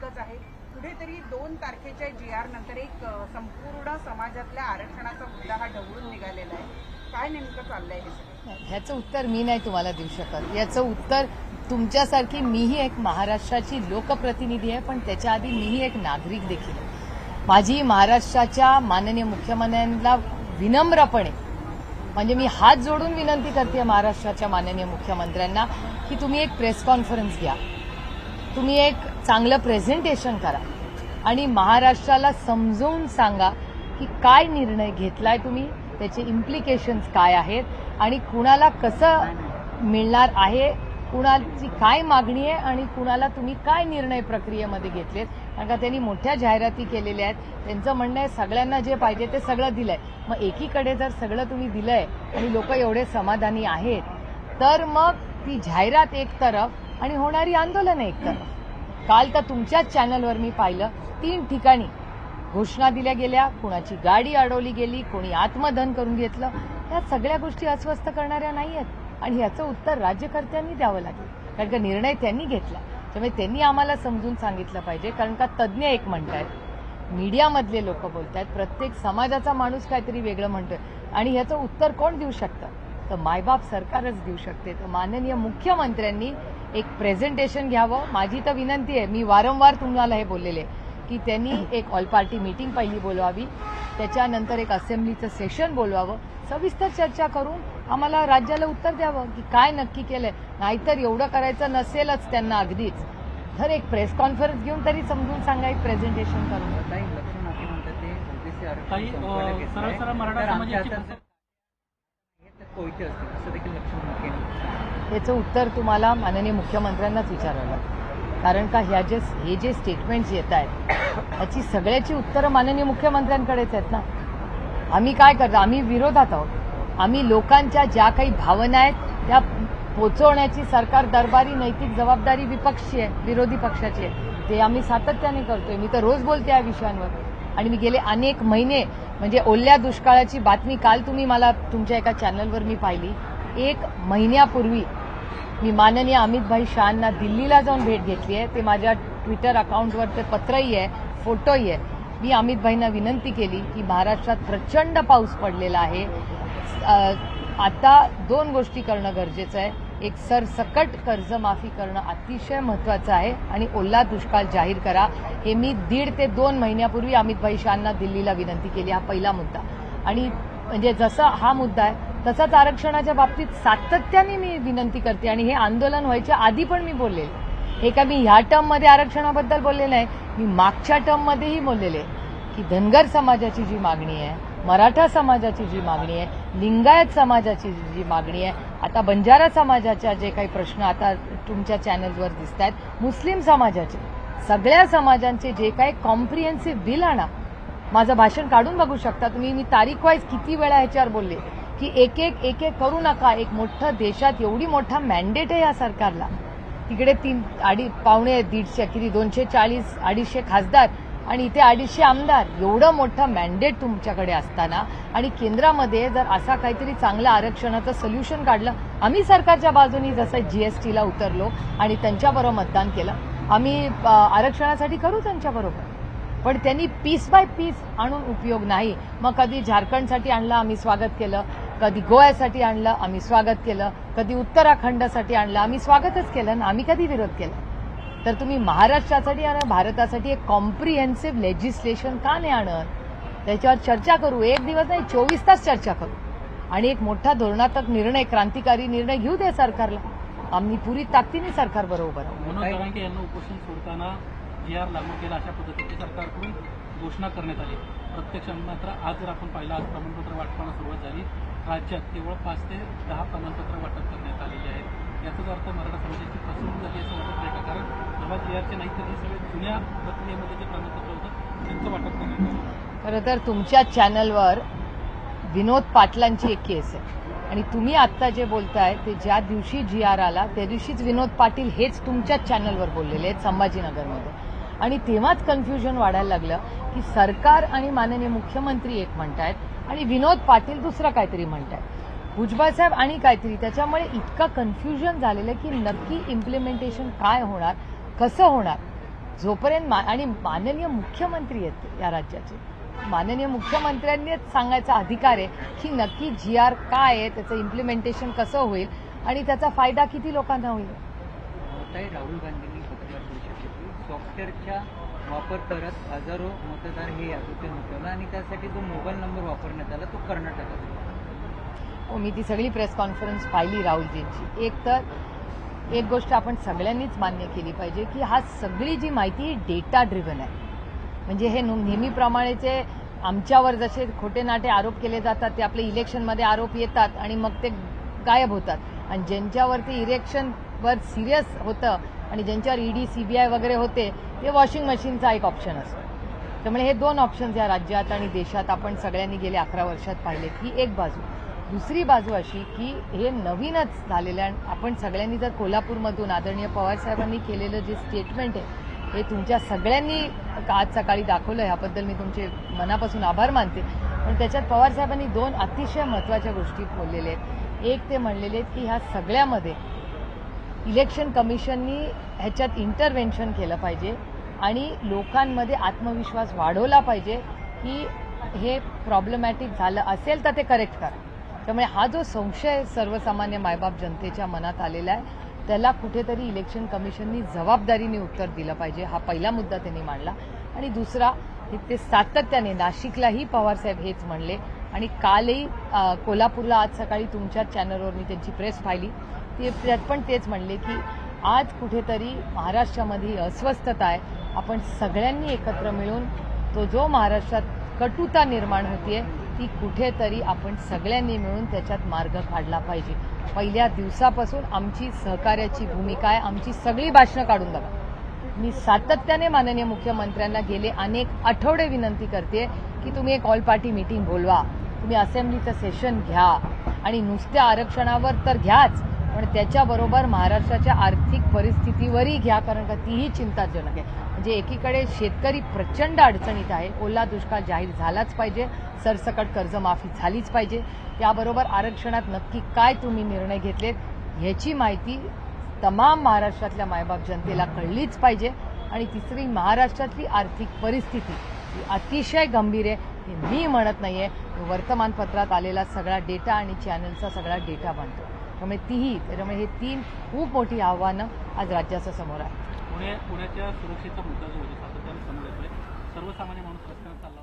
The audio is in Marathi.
एकच आहे. कुठेतरी 2 तारखेच्या GR नंतर एक संपूर्ण समाजातल्या आरक्षणाचा मुद्दा हा ढवळून निघालेला आहे. काय नेमकं चाललंय हे सगळं? ह्याचं उत्तर मी नाही तुम्हाला देऊ शकत. याचं उत्तर तुमच्यासारखी मीही एक महाराष्ट्राची लोकप्रतिनिधी आहे, पण त्याच्या आधी मीही एक नागरिक देखील आहे. माझी महाराष्ट्राच्या माननीय मुख्यमंत्र्यांना विनम्रपणे म्हणजे मी हात जोडून विनंती करते महाराष्ट्राच्या माननीय मुख्यमंत्र्यांना की तुम्ही एक प्रेस कॉन्फरन्स घ्या, तुम्ही एक चांगलं प्रेझेंटेशन करा आणि महाराष्ट्राला समजावून सांगा की काय निर्णय घेतलाय तुम्ही, त्याचे इम्प्लिकेशन्स काय आहेत आणि कुणाला कसं मिळणार आहे, कुणाची काय मागणी आहे आणि कुणाला तुम्ही काय निर्णय प्रक्रियेमध्ये घेतलेत. कारण का त्यांनी मोठ्या जाहिराती केलेल्या आहेत. त्यांचं म्हणणं आहे सगळ्यांना जे पाहिजे ते सगळं दिलंय. मग एकीकडे जर सगळं तुम्ही दिलंय आणि लोक एवढे समाधानी आहेत तर मग ती जाहिरात एक तरफ आणि होणारी आंदोलन एक तरफ. काल तर तुमच्याच चॅनलवर मी पाहिलं 3 ठिकाणी घोषणा दिल्या गेल्या, कुणाची गाडी अडवली गेली, कोणी आत्मदहन करून घेतलं. या सगळ्या गोष्टी अस्वस्थ करणाऱ्या नाही आहेत आणि याचं उत्तर राज्यकर्त्यांनी द्यावं लागेल. कारण का निर्णय त्यांनी घेतला, त्यामुळे त्यांनी आम्हाला समजून सांगितलं पाहिजे. कारण का तज्ज्ञ एक म्हणतायत, मीडियामधले लोक बोलतायत, प्रत्येक समाजाचा माणूस काहीतरी वेगळं म्हणतोय आणि ह्याचं उत्तर कोण देऊ शकतं? तर मायबाप सरकारच देऊ शकते. तर माननीय मुख्यमंत्र्यांनी एक प्रेझेंटेशन घ्यावं. माझी तर विनंती आहे, मी वारंवार तुम्हाला हे बोललेले की त्यांनी एक ऑल पार्टी मीटिंग पहिली बोलवावी, त्याच्यानंतर एक असेंब्लीचं सेशन बोलवावं, सविस्तर चर्चा करून आम्हाला राज्याला उत्तर द्यावं की काय नक्की केलंय. नाहीतर एवढं करायचं नसेलच त्यांना अगदीच, तर एक प्रेस कॉन्फरन्स घेऊन तरी समजून सांगा, एक प्रेझेंटेशन करून. याचं उत्तर तुम्हाला माननीय मुख्यमंत्र्यांनाच विचारावं लागेल. कारण का हे जे स्टेटमेंट्स येत आहेत याची सगळ्याची उत्तरं माननीय मुख्यमंत्र्यांकडेच आहेत ना. आम्ही काय करतो? आम्ही विरोधात आहोत. आम्ही लोकांच्या ज्या काही भावना आहेत त्या पोचवण्याची सरकार दरबारी नैतिक जबाबदारी विपक्षी आहे, विरोधी पक्षाची आहे. ते आम्ही सातत्याने करतोय. मी तर रोज बोलते या विषयांवर आणि मी गेले अनेक महिने म्हणजे ओल्या दुष्काळाची बातमी काल तुम्ही मला तुमच्या एका चॅनलवर मी पाहिली. 1 महिन्यापूर्वी मी माननीय अमितभाई शहांना दिल्लीला जाऊन भेट घेतली आहे. ते माझ्या ट्विटर अकाउंटवर ते पत्रही आहे, फोटोही आहे. मी अमितभाईंना विनंती केली की महाराष्ट्रात प्रचंड पाऊस पडलेला आहे, आता 2 गोष्टी करणं गरजेचं आहे. एक सरसकट कर्जमाफी करणं अतिशय महत्त्वाचं आहे आणि ओला दुष्काळ जाहीर करा. हे मी 1.5 ते 2 महिन्यापूर्वी अमितभाई शहांना दिल्लीला विनंती केली. हा पहिला मुद्दा. आणि म्हणजे जसा हा मुद्दा आहे तसाच आरक्षणाच्या बाबतीत सातत्याने मी विनंती करते आणि हे आंदोलन व्हायच्या आधी पण मी बोललेले. हे का मी ह्या टर्ममध्ये आरक्षणाबद्दल बोलले नाही, मी मागच्या टर्ममध्येही बोललेले की धनगर समाजाची जी मागणी आहे, मराठा समाजाची जी मागणी आहे, लिंगायत समाजाची जी मागणी आहे, आता बंजारा समाजाच्या जे काही प्रश्न आता तुमच्या चॅनलवर दिसत आहेत, मुस्लिम समाजाचे, सगळ्या समाजांचे जे काही कॉम्प्रिहेन्सिव्ह बिल आणा. माझं भाषण काढून बघू शकता तुम्ही. मी तारीख वाईज किती वेळा ह्याच्यावर बोलले की एक एक करू नका. एक मोठं देशात एवढी मोठा मॅन्डेट आहे या सरकारला. तिकडे 1.5 किती 240 250 खासदार आणि इथे 250 आमदार, एवढं मोठं मॅन्डेट तुमच्याकडे असताना आणि केंद्रामध्ये जर असा काहीतरी चांगलं आरक्षणाचं सोल्युशन काढलं. आम्ही सरकारच्या बाजूनी जसं GSTला उतरलो आणि त्यांच्याबरोबर मतदान केलं. आम्ही आरक्षणासाठी करू त्यांच्याबरोबर, पण त्यांनी पीस बाय पीस आणून उपयोग नाही. मग कधी झारखंडसाठी आणलं, आम्ही स्वागत केलं. कधी गोव्यासाठी आणलं, आम्ही स्वागत केलं. कधी उत्तराखंडसाठी आणलं, आम्ही स्वागतच केलं ना. आम्ही कधी विरोध केला? तर तुम्ही महाराष्ट्रासाठी आणि भारतासाठी एक कॉम्प्रिहेन्सिव्ह लेजिस्लेशन का नाही आणत? त्याच्यावर चर्चा करू. 1 दिवस नाही, 24 तास चर्चा करू आणि एक मोठा धोरणात्मक निर्णय, क्रांतिकारी निर्णय घेऊ दे सरकारला. आम्ही पुरी ताकदीने सरकार बरोबर आहोत. मनोज जरांगे यांना उपोषण सोडताना GR लागू केला अशा पद्धतीची सरकारकडून घोषणा करण्यात आली. प्रत्यक्ष मात्र आज जर आपण पाहिलं, आज प्रमाणपत्र वाटपाला सुरुवात झाली. राज्यात केवळ 5 ते 10 प्रमाणपत्र वाटप करण्यात आलेली आहेत. याचाच अर्थ मराठा समाजाची फसवणूक झाली असं वाटत नाही का? कारण जेव्हा GRचे नाही तर हे सगळे जुन्या प्रक्रियेमध्ये जे प्रमाणपत्र होतं त्यांचं वाटप करण्यात आलं. खरं तर तुमच्या चॅनलवर विनोद पाटलांची एक केस आहे आणि तुम्ही आत्ता जे बोलताय ते ज्या दिवशी GR आला त्या दिवशीच विनोद पाटील हेच तुमच्याच चॅनलवर बोललेले आहेत संभाजीनगरमध्ये. आणि तेव्हाच कन्फ्युजन वाढायला लागलं की सरकार आणि माननीय मुख्यमंत्री एक म्हणतायत आणि विनोद पाटील दुसरं काहीतरी म्हणतायत, भुजबळसाहेब आणि काहीतरी. त्याच्यामुळे इतकं कन्फ्युजन झालेलं की नक्की इम्प्लिमेंटेशन काय होणार, कसं होणार. जोपर्यंत आणि माननीय मुख्यमंत्री आहेत या राज्याचे, माननीय मुख्यमंत्र्यांनीच सांगायचा अधिकार आहे की नक्की GR काय आहे, त्याचं इम्प्लिमेंटेशन कसं होईल आणि त्याचा फायदा किती लोकांना होईल. ताई, राहुल गांधींनी पत्रकार परिषद घेतली. सॉफ्टवेअरचा वापर करत हजारो मतदार हे यादीतून निवडला आणि त्यासाठी जो मोबाईल नंबर वापरण्यात आला तो कर्नाटकात. मी ती सगळी प्रेस कॉन्फरन्स पाहिली राहुलजींची. एक गोष्ट आपण सगळ्यांनीच मान्य केली पाहिजे की हा सगळी जी माहिती डेटा ड्रिव्हन आहे. म्हणजे हे नेहमीप्रमाणेचे आमच्यावर जसे खोटे नाटे आरोप केले जातात ते आपले इलेक्शनमध्ये आरोप येतात आणि मग ते गायब होतात, आणि ज्यांच्यावरती इलेक्शनवर सिरियस होतं आणि ज्यांच्यावर ED CBI वगैरे होते ते वॉशिंग मशीनचा एक ऑप्शन असतो. त्यामुळे हे दोन ऑप्शन्स या राज्यात आणि देशात आपण सगळ्यांनी गेल्या 11 वर्षात पाहिलेत. ही एक बाजू. दुसरी बाजू अशी की हे नवीनच झालेलं आहे. आपण सगळ्यांनी जर कोल्हापूरमधून आदरणीय पवारसाहेबांनी केलेलं जे स्टेटमेंट आहे हे तुमच्या सगळ्यांनी आज सकाळी दाखवलं, ह्याबद्दल मी तुमचे मनापासून आभार मानते. पण त्याच्यात पवारसाहेबांनी 2 अतिशय महत्त्वाच्या गोष्टी बोललेल्या आहेत. एक ते म्हणलेले आहेत की ह्या सगळ्यामध्ये इलेक्शन कमिशननी ह्याच्यात इंटरव्हेन्शन केलं पाहिजे आणि लोकांमध्ये आत्मविश्वास वाढवला पाहिजे की हे प्रॉब्लेमॅटिक झालं असेल तर ते करेक्ट करा. त्यामुळे हा जो संशय सर्वसामान्य मायबाप जनतेच्या मनात आलेला आहे त्याला कुठेतरी इलेक्शन कमिशननी जबाबदारीने उत्तर दिलं पाहिजे. हा पहिला मुद्दा त्यांनी मांडला. आणि दुसरा, ते सातत्याने नाशिकलाही पवारसाहेब हेच म्हणले आणि कालही कोल्हापूरला आज सकाळी तुमच्या चॅनलवर मी त्यांची प्रेस पाहिली, त्यात पण तेच म्हणले की आज कुठेतरी महाराष्ट्रामध्ये अस्वस्थता आहे. आपण सगळ्यांनी एकत्र मिळून तो जो महाराष्ट्रात कटुता निर्माण होतीये ती कुठेतरी आपण सगळ्यांनी मिळून त्याच्यात मार्ग काढला पाहिजे. पहिल्या दिवसापासून आमची सहकार्याची भूमिका आहे. आमची सगळी भाषणं काढून बघा. मी सातत्याने माननीय मुख्यमंत्र्यांना गेले अनेक आठवडे विनंती करते की तुम्ही एक ऑल पार्टी मीटिंग बोलवा, तुम्ही असेंब्लीचं सेशन घ्या आणि नुसत्या आरक्षणावर तर घ्याच, पण त्याच्याबरोबर महाराष्ट्राच्या आर्थिक परिस्थितीवरही घ्या, कारण का तीही चिंताजनक आहे. म्हणजे एकीकडे शेतकरी प्रचंड अडचणीत आहे, ओला दुष्काळ जाहीर झालाच पाहिजे, सरसकट कर्जमाफी झालीच पाहिजे, त्याबरोबर आरक्षणात नक्की काय तुम्ही निर्णय घेतलेत ह्याची माहिती तमाम महाराष्ट्रातल्या मायबाप जनतेला कळलीच पाहिजे. आणि तिसरी, महाराष्ट्रातली आर्थिक परिस्थिती ही अतिशय गंभीर आहे. हे मी म्हणत नाहीये, वर्तमानपत्रात आलेला सगळा डेटा आणि चॅनलचा सगळा डेटा बनतो. त्यामुळे हे 3 खूप मोठी आव्हानं आज राज्याच्या समोर आहे. पुण्याच्या सुरक्षेचा मुद्दा जो होता सातत्याने समोर येतोय, सर्वसामान्य माणूस रस्त्यावर चालला